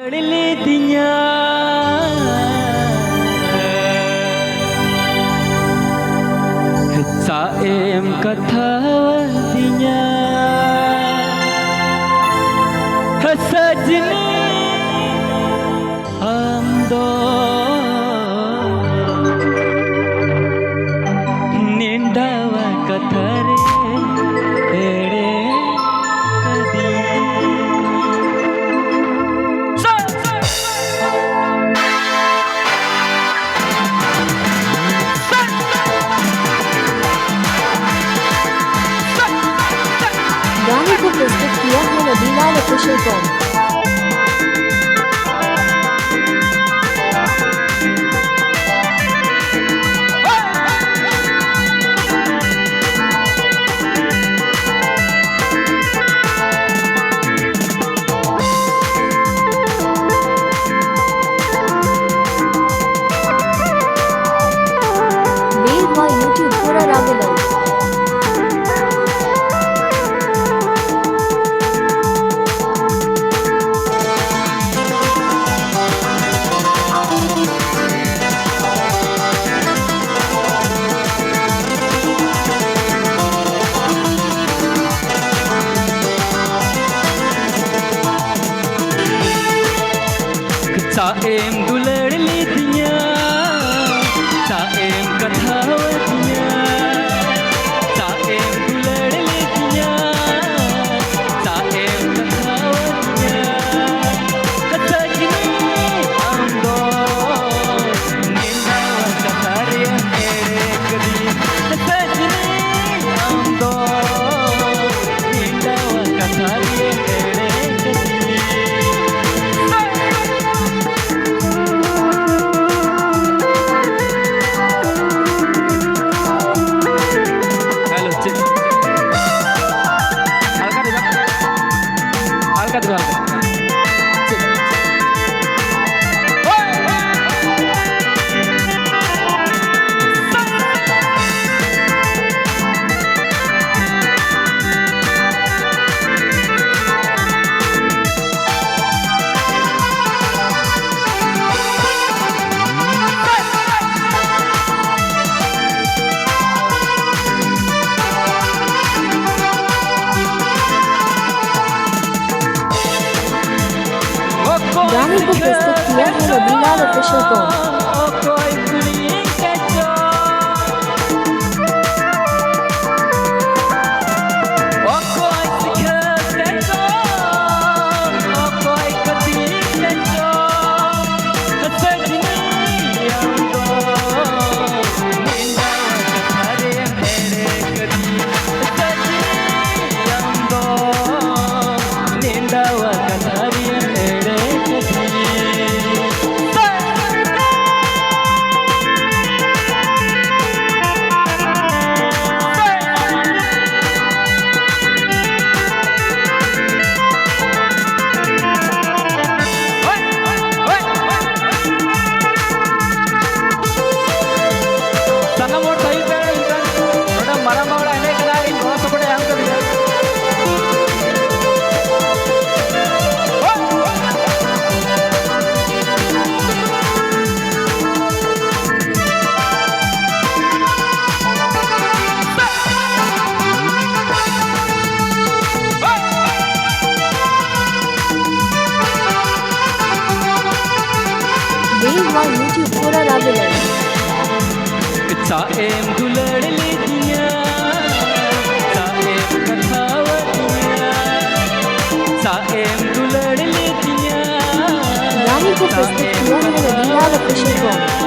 Lilinya Saem kathawatinya Sajni amdo Nindawa kathare ere kadi गाने को प्रस्तुत किया है Nabilal official com. Made by YouTube पूरा रागलल। Saem duladli dinya Saem kathawatinya Saem duladli dinya Saem kathawatinya Sajni amdo Nindawa kathare ere kadi Sajni amdo Nindawa kathare ere kadi गाने को प्रस्तुत किया है Nabilal official com. Made by YouTube पूरा रागलल। Saem duladli dinya Saem kathawatinya Saem duladli dinya गाने को प्रस्तुत किया है नबीलाल ऑफिशियल कॉम।